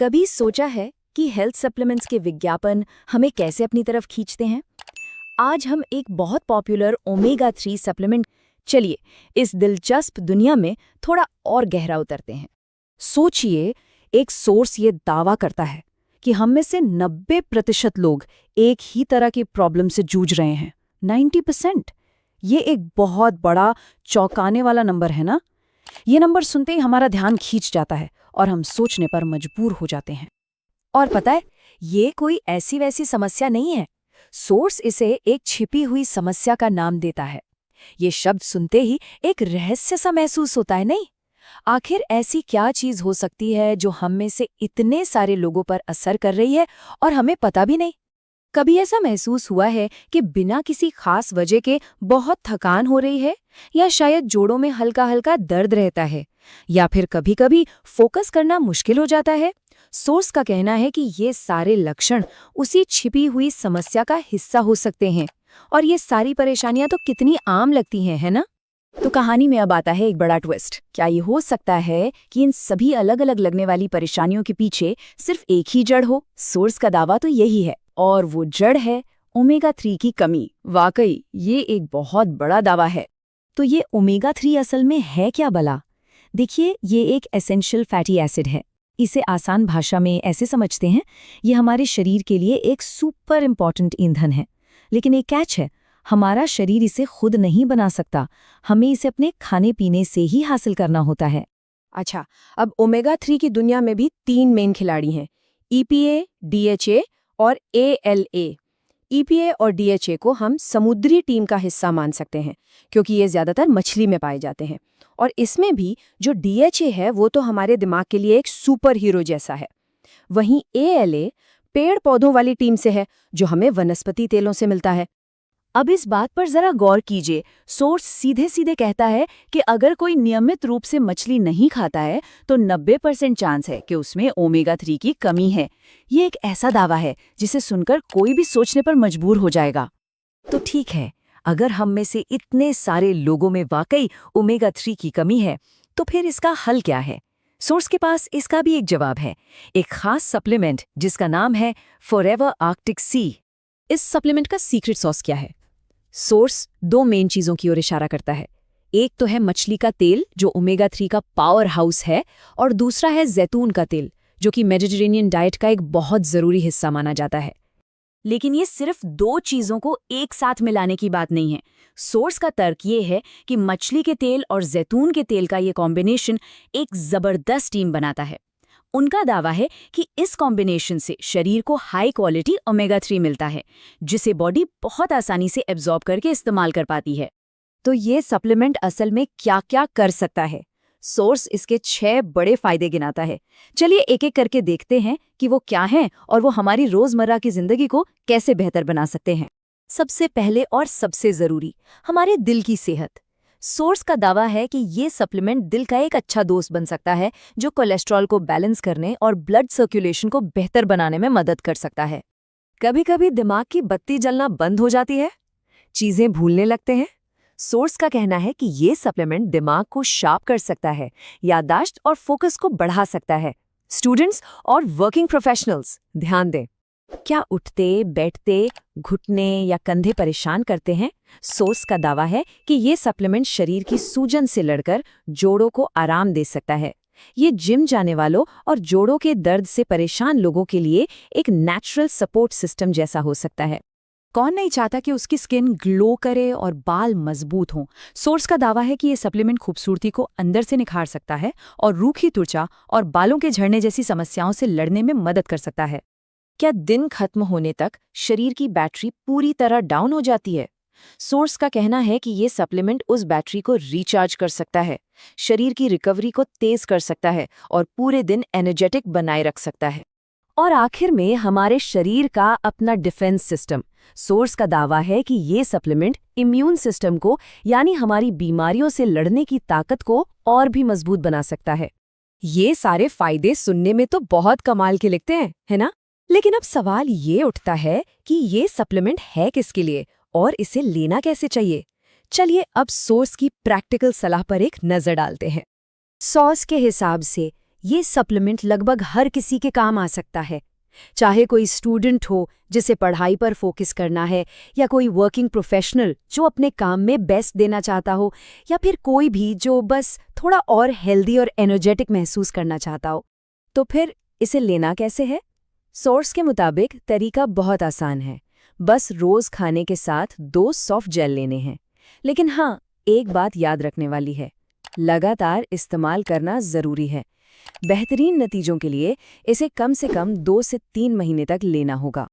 कभी सोचा है कि हेल्थ सप्लीमेंट्स के विज्ञापन हमें कैसे अपनी तरफ खींचते हैं? आज हम एक बहुत पॉपुलर ओमेगा 3 सप्लीमेंट, चलिए इस दिलचस्प दुनिया में थोड़ा और गहरा उतरते हैं। सोचिए, एक सोर्स ये दावा करता है कि हम में से 90% लोग एक ही तरह की प्रॉब्लम से जूझ रहे हैं। 90%! ये एक बहुत बड़ा चौंकाने वाला नंबर है ना? ये नंबर सुनते ही हमारा ध्यान खींच जाता है और हम सोचने पर मजबूर हो जाते हैं। और पता है, ये कोई ऐसी वैसी समस्या नहीं है। सोर्स इसे एक छिपी हुई समस्या का नाम देता है। ये शब्द सुनते ही एक रहस्य सा महसूस होता है, नहीं? आखिर ऐसी क्या चीज हो सकती है जो हम में से इतने सारे लोगों पर असर कर रही है और हमें पता भी नहीं? कभी ऐसा महसूस हुआ है कि बिना किसी खास वजह के बहुत थकान हो रही है, या शायद जोड़ों में हल्का हल्का दर्द रहता है, या फिर कभी-कभी फोकस करना मुश्किल हो जाता है? सोर्स का कहना है कि ये सारे लक्षण उसी छिपी हुई समस्या का हिस्सा हो सकते हैं। और ये सारी परेशानियां तो कितनी आम लगती हैं, है ना? तो कहानी में अब आता है एक बड़ा ट्विस्ट। क्या ये हो सकता है कि इन सभी अलग अलग लगने वाली परेशानियों के पीछे सिर्फ एक ही जड़ हो? सोर्स का दावा तो यही है, और वो जड़ है ओमेगा 3 की कमी। वाकई ये एक बहुत बड़ा दावा है। तो ये ओमेगा 3 असल में है क्या भला? देखिए, ये एक एसेंशियल फैटी एसिड है। इसे आसान भाषा में ऐसे समझते हैं, ये हमारे शरीर के लिए एक सुपर इम्पॉर्टेंट ईंधन है। लेकिन एक कैच है, हमारा शरीर इसे खुद नहीं बना सकता। हमें इसे अपने खाने पीने से ही हासिल करना होता है। अच्छा, अब ओमेगा 3 की दुनिया में भी 3 मेन खिलाड़ी हैं, EPA, DHA और ALA। EPA और DHA को हम समुद्री टीम का हिस्सा मान सकते हैं, क्योंकि ये ज़्यादातर मछली में पाए जाते हैं। और इसमें भी जो DHA है वो तो हमारे दिमाग के लिए एक सुपर हीरो जैसा है। वहीं ALA पेड़ पौधों वाली टीम से है, जो हमें वनस्पति तेलों से मिलता है। अब इस बात पर जरा गौर कीजिए। सोर्स सीधे सीधे कहता है कि अगर कोई नियमित रूप से मछली नहीं खाता है तो 90% चांस है कि उसमें ओमेगा 3 की कमी है। ये एक ऐसा दावा है जिसे सुनकर कोई भी सोचने पर मजबूर हो जाएगा। तो ठीक है, अगर हम में से इतने सारे लोगों में वाकई ओमेगा 3 की कमी है, तो फिर इसका हल क्या है? सोर्स के पास इसका भी एक जवाब है, एक खास सप्लीमेंट जिसका नाम है फॉरएवर आर्कटिक सी। इस सप्लीमेंट का सीक्रेट सॉस क्या है? सोर्स दो मेन चीजों की ओर इशारा करता है। एक तो है मछली का तेल, जो ओमेगा 3 का पावर हाउस है, और दूसरा है जैतून का तेल, जो कि मेडिटेरेनियन डाइट का एक बहुत जरूरी हिस्सा माना जाता है। लेकिन ये सिर्फ दो चीजों को एक साथ मिलाने की बात नहीं है। सोर्स का तर्क ये है कि मछली के तेल और जैतून के तेल का ये कॉम्बिनेशन एक जबरदस्त टीम बनाता है। उनका दावा है कि इस कॉम्बिनेशन से शरीर को हाई क्वालिटी ओमेगा 3 मिलता है, जिसे बॉडी बहुत आसानी से एब्जॉर्ब करके इस्तेमाल कर पाती है। तो ये सप्लीमेंट असल में क्या-क्या कर सकता है? सोर्स इसके 6 बड़े फायदे गिनाता है। चलिए एक एक करके देखते हैं कि वो क्या हैं और वो हमारी रोजमर्रा की जिंदगी को कैसे बेहतर बना सकते हैं। सबसे पहले और सबसे जरूरी, हमारे दिल की सेहत। सोर्स का दावा है कि ये सप्लीमेंट दिल का एक अच्छा दोस्त बन सकता है, जो कोलेस्ट्रॉल को बैलेंस करने और ब्लड सर्कुलेशन को बेहतर बनाने में मदद कर सकता है। कभी कभी दिमाग की बत्ती जलना बंद हो जाती है, चीजें भूलने लगते हैं। सोर्स का कहना है कि ये सप्लीमेंट दिमाग को शार्प कर सकता है, याददाश्त और फोकस को बढ़ा सकता है। स्टूडेंट्स और वर्किंग प्रोफेशनल्स ध्यान दें। क्या उठते, बैठते, घुटने या कंधे परेशान करते हैं? सोर्स का दावा है कि ये सप्लीमेंट शरीर की सूजन से लड़कर जोड़ों को आराम दे सकता है। ये जिम जाने वालों और जोड़ों के दर्द से परेशान लोगों के लिए एक नेचुरल सपोर्ट सिस्टम जैसा हो सकता है। कौन नहीं चाहता कि उसकी स्किन ग्लो करे और बाल मजबूत हों? सोर्स का दावा है कि ये सप्लीमेंट खूबसूरती को अंदर से निखार सकता है और रूखी त्वचा और बालों के झड़ने जैसी समस्याओं से लड़ने में मदद कर सकता है। क्या दिन खत्म होने तक शरीर की बैटरी पूरी तरह डाउन हो जाती है? सोर्स का कहना है कि ये सप्लीमेंट उस बैटरी को रिचार्ज कर सकता है, शरीर की रिकवरी को तेज कर सकता है और पूरे दिन एनर्जेटिक बनाए रख सकता है। और आखिर में हमारे शरीर का अपना डिफेंस सिस्टम। सोर्स का दावा है कि ये सप्लीमेंट इम्यून सिस्टम को, यानी हमारी बीमारियों से लड़ने की ताकत को और भी मजबूत बना सकता है। ये सारे फायदे सुनने में तो बहुत कमाल के लगते हैं, है ना? लेकिन अब सवाल ये उठता है कि ये सप्लीमेंट है किसके लिए और इसे लेना कैसे चाहिए? चलिए अब सोर्स की प्रैक्टिकल सलाह पर एक नजर डालते हैं। सोर्स के हिसाब से ये सप्लीमेंट लगभग हर किसी के काम आ सकता है, चाहे कोई स्टूडेंट हो जिसे पढ़ाई पर फोकस करना है, या कोई वर्किंग प्रोफेशनल जो अपने काम में बेस्ट देना चाहता हो, या फिर कोई भी जो बस थोड़ा और हेल्दी और एनर्जेटिक महसूस करना चाहता हो। तो फिर इसे लेना कैसे है? सोर्स के मुताबिक तरीका बहुत आसान है, बस रोज खाने के साथ 2 सॉफ्ट जेल लेने हैं। लेकिन हाँ, एक बात याद रखने वाली है, लगातार इस्तेमाल करना ज़रूरी है। बेहतरीन नतीजों के लिए इसे कम से कम 2 से 3 महीने तक लेना होगा।